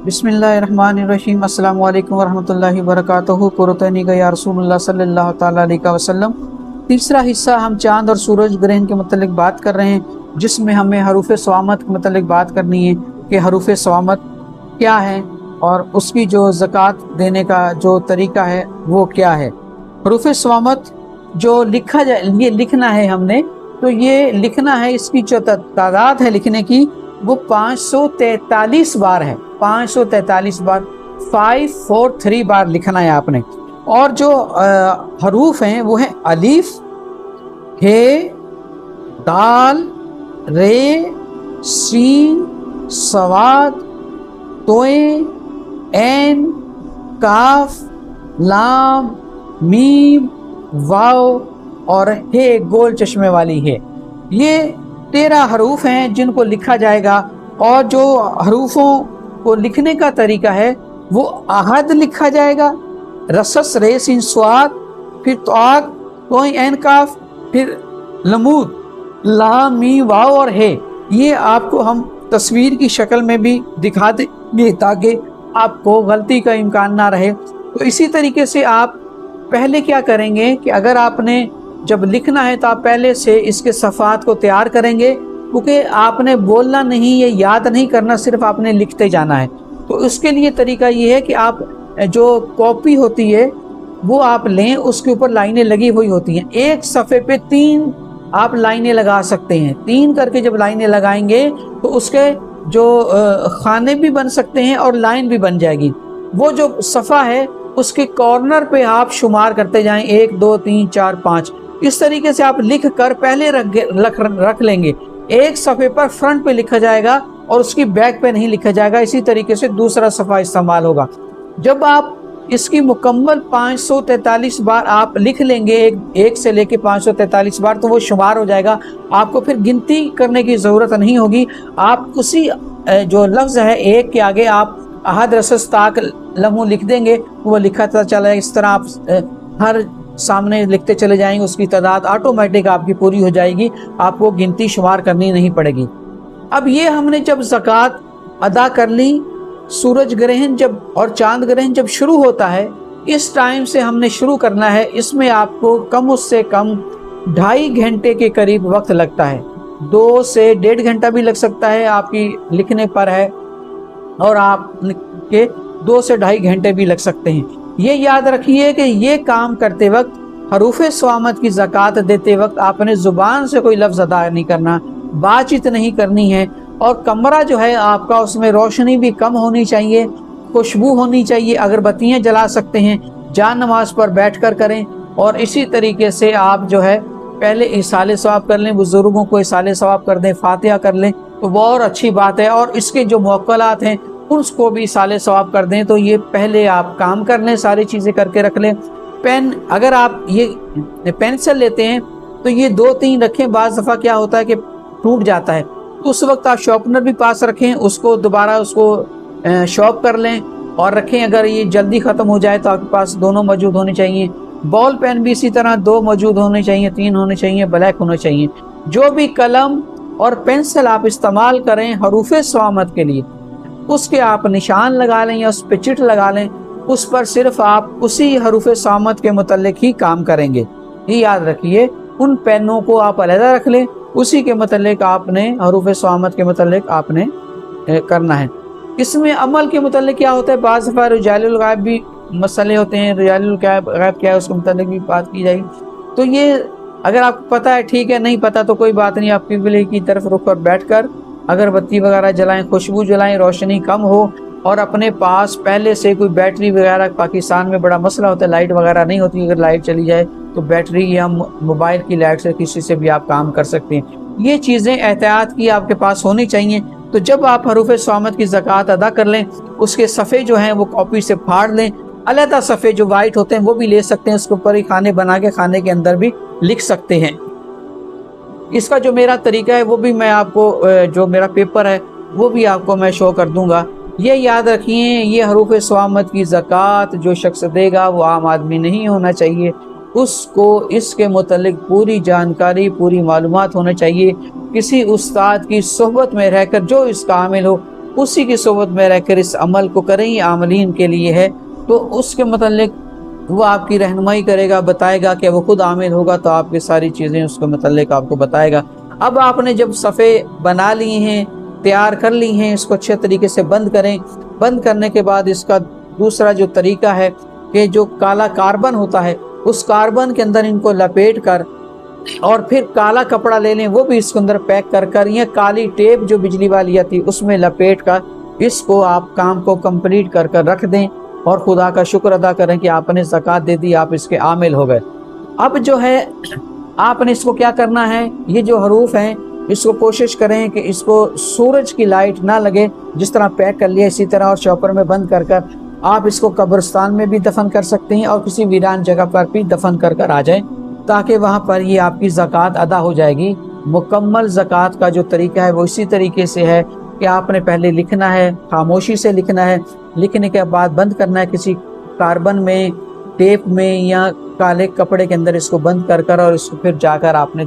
بسم اللہ الرحمن الرحیم۔ السلام علیکم ورحمۃ اللہ وبرکاتہ۔ قرۃ عینی یا رسول اللہ صلی اللہ تعالیٰ علیہ وسلم۔ تیسرا حصہ ہم چاند اور سورج گرہن کے متعلق بات کر رہے ہیں، جس میں ہمیں حروف صوامت کے متعلق بات کرنی ہے کہ حروف صوامت کیا ہے اور اس کی جو زکوٰۃ دینے کا جو طریقہ ہے وہ کیا ہے۔ حروف صوامت جو لکھا جائے، یہ لکھنا ہے ہم نے، تو یہ لکھنا ہے، اس کی جو تعداد ہے لکھنے کی وہ 543 بار ہے۔ 543 بار، 543 بار لکھنا ہے آپ نے۔ اور جو حروف ہیں وہ ہیں الف، ہے، دال، رے، سین، صاد، توئیں، عین، کاف، لام، میم، واو اور ہے گول چشمے والی ہے۔ یہ 13 حروف ہیں جن کو لکھا جائے گا، اور جو حروفوں کو لکھنے کا طریقہ ہے وہ احد لکھا جائے گا، رسس، رے، سین، صاد، پھر طاق، توئیں، عین، کاف، پھر لمود، لام، میم، واو اور ہے۔ یہ آپ کو ہم تصویر کی شکل میں بھی دکھا دیں گے تاکہ آپ کو غلطی کا امکان نہ رہے۔ تو اسی طریقے سے آپ پہلے کیا کریں گے کہ اگر آپ نے جب لکھنا ہے تو آپ پہلے سے اس کے صفحات کو تیار کریں گے، کیونکہ آپ نے بولنا نہیں، یہ یاد نہیں کرنا، صرف آپ نے لکھتے جانا ہے۔ تو اس کے لیے طریقہ یہ ہے کہ آپ جو کاپی ہوتی ہے وہ آپ لیں، اس کے اوپر لائنیں لگی ہوئی ہوتی ہیں، ایک صفحے پہ 3 آپ لائنیں لگا سکتے ہیں۔ 3 کر کے جب لائنیں لگائیں گے تو اس کے جو خانے بھی بن سکتے ہیں اور لائن بھی بن جائے گی۔ وہ جو صفحہ ہے اس کے کارنر پہ آپ شمار کرتے جائیں، 1 2 3 4 5، اس طریقے سے آپ لکھ کر پہلے رکھ لیں گے۔ ایک صفحے پر فرنٹ پہ لکھا جائے گا اور اس کی بیک پہ نہیں لکھا جائے گا، اسی طریقے سے دوسرا صفحہ استعمال ہوگا۔ جب آپ اس کی مکمل 543 بار آپ لکھ لیں گے، ایک سے لے کے 543 بار، تو وہ شمار ہو جائے گا۔ آپ کو پھر گنتی کرنے کی ضرورت نہیں ہوگی، آپ اسی جو لفظ ہے ایک کے آگے آپ احد، رسس، طاق، لمو لکھ دیں گے، وہ لکھا چلا ہے۔ اس طرح آپ ہر سامنے لکھتے چلے جائیں گے، اس کی تعداد آٹومیٹک آپ کی پوری ہو جائے گی، آپ کو گنتی شمار کرنی نہیں پڑے گی۔ اب یہ ہم نے جب زکوٰۃ ادا کر لی، سورج گرہن جب اور چاند گرہن جب شروع ہوتا ہے، اس ٹائم سے ہم نے شروع کرنا ہے۔ اس میں آپ کو کم سے کم 2.5 گھنٹے کے قریب وقت لگتا ہے، 2 سے 1.5 گھنٹہ بھی لگ سکتا ہے، آپ کی لکھنے پر ہے، اور آپ کے 2 سے 2.5 گھنٹے بھی لگ سکتے ہیں۔ یہ یاد رکھیے کہ یہ کام کرتے وقت، حروف صوامت کی زکوٰۃ دیتے وقت، آپ نے زبان سے کوئی لفظ ادا نہیں کرنا، بات چیت نہیں کرنی ہے، اور کمرہ جو ہے آپ کا، اس میں روشنی بھی کم ہونی چاہیے، خوشبو ہونی چاہیے، اگربتیاں جلا سکتے ہیں، جان نماز پر بیٹھ کر کریں۔ اور اسی طریقے سے آپ جو ہے پہلے اِیصال ثواب کر لیں، بزرگوں کو اِیصال ثواب کر دیں، فاتحہ کر لیں تو وہ اور اچھی بات ہے، اور اس کے جو موکلات ہیں اس کو بھی اِیصال ثواب کر دیں۔ تو یہ پہلے آپ کام کر لیں، ساری چیزیں کر کے رکھ لیں۔ پین، اگر آپ یہ پینسل لیتے ہیں تو یہ 2-3 رکھیں، بعض دفعہ کیا ہوتا ہے کہ ٹوٹ جاتا ہے، تو اس وقت آپ شارپنر بھی پاس رکھیں، اس کو دوبارہ اس کو شارپ کر لیں اور رکھیں۔ اگر یہ جلدی ختم ہو جائے تو آپ کے پاس دونوں موجود ہونے چاہیے۔ بال پین بھی اسی طرح 2 موجود ہونے چاہیے، 3 ہونے چاہیے، بلیک ہونے چاہیے۔ جو بھی قلم اور پینسل آپ استعمال کریں حروف صوامت کے لیے، اس کے آپ نشان لگا لیں یا اس پہ چٹ لگا لیں، اس پر صرف آپ اسی حروف صوامت کے متعلق ہی کام کریں گے۔ یہ یاد رکھیے، ان پینوں کو آپ علیحدہ رکھ لیں، اسی کے متعلق آپ نے حروف صوامت کے متعلق آپ نے کرنا ہے۔ اس میں عمل کے متعلق کیا ہوتا ہے، بعض دفعہ رجال الغیب بھی مسئلے ہوتے ہیں، رجال الغیب کیا ہے اس کے متعلق بھی بات کی جائے گی۔ تو یہ اگر آپ کو پتہ ہے ٹھیک ہے، نہیں پتہ تو کوئی بات نہیں، آپ قبلے کی طرف رخ کر بیٹھ کر اگربتی وغیرہ جلائیں، خوشبو جلائیں، روشنی کم ہو، اور اپنے پاس پہلے سے کوئی بیٹری وغیرہ، پاکستان میں بڑا مسئلہ ہوتا ہے، لائٹ وغیرہ نہیں ہوتی، اگر لائٹ چلی جائے تو بیٹری یا موبائل کی لائٹ سے کسی سے بھی آپ کام کر سکتے ہیں۔ یہ چیزیں احتیاط کی آپ کے پاس ہونی چاہیے۔ تو جب آپ حروف صوامت کی زکوٰۃ ادا کر لیں، اس کے صفحے جو ہیں وہ کاپی سے پھاڑ لیں، علیحدہ صفحے جو وائٹ ہوتے ہیں وہ بھی لے سکتے ہیں، اس کے اوپر ہی کھانے بنا کے کھانے کے اندر بھی لکھ سکتے ہیں۔ اس کا جو میرا طریقہ ہے وہ بھی میں آپ کو، جو میرا پیپر ہے وہ بھی آپ کو میں شو کر دوں گا۔ یہ یاد رکھیے، یہ حروف صوامت کی زکوٰۃ جو شخص دے گا وہ عام آدمی نہیں ہونا چاہیے، اس کو اس کے متعلق پوری جانکاری، پوری معلومات ہونا چاہیے، کسی استاد کی صحبت میں رہ کر جو اس کا عامل ہو اسی کی صحبت میں رہ کر اس عمل کو کریں، یہ عاملین کے لیے ہے۔ تو اس کے متعلق وہ آپ کی رہنمائی کرے گا، بتائے گا کہ وہ خود عامل ہوگا تو آپ کی ساری چیزیں اس کے متعلق آپ کو بتائے گا۔ اب آپ نے جب صفحے بنا لی ہیں، تیار کر لی ہیں، اس کو اچھے طریقے سے بند کریں۔ بند کرنے کے بعد اس کا دوسرا جو طریقہ ہے کہ جو کالا کاربن ہوتا ہے اس کاربن کے اندر ان کو لپیٹ کر اور پھر کالا کپڑا لے لیں، وہ بھی اس کے اندر پیک کر کر، یا کالی ٹیپ جو بجلی والی آتی اس میں لپیٹ کر اس کو آپ کام کو کمپلیٹ کر کر رکھ دیں اور خدا کا شکر ادا کریں کہ آپ نے زکوٰۃ دے دی، آپ اس کے عامل ہو گئے۔ اب جو ہے آپ نے اس کو کیا کرنا ہے، یہ جو حروف ہیں اس کو کوشش کریں کہ اس کو سورج کی لائٹ نہ لگے، جس طرح پیک کر لیا اسی طرح اور چاپر میں بند کر کر آپ اس کو قبرستان میں بھی دفن کر سکتے ہیں اور کسی ویران جگہ پر بھی دفن کر کر آ جائیں، تاکہ وہاں پر یہ آپ کی زکوٰۃ ادا ہو جائے گی۔ مکمل زکوٰۃ کا جو طریقہ ہے وہ اسی طریقے سے ہے کہ آپ نے پہلے لکھنا ہے، خاموشی سے لکھنا ہے، لکھنے کے بعد بند کرنا ہے کسی کاربن میں، ٹیپ میں یا کالے کپڑے کے اندر اس کو بند کر کر، اور اس کو پھر جا کر آپ نے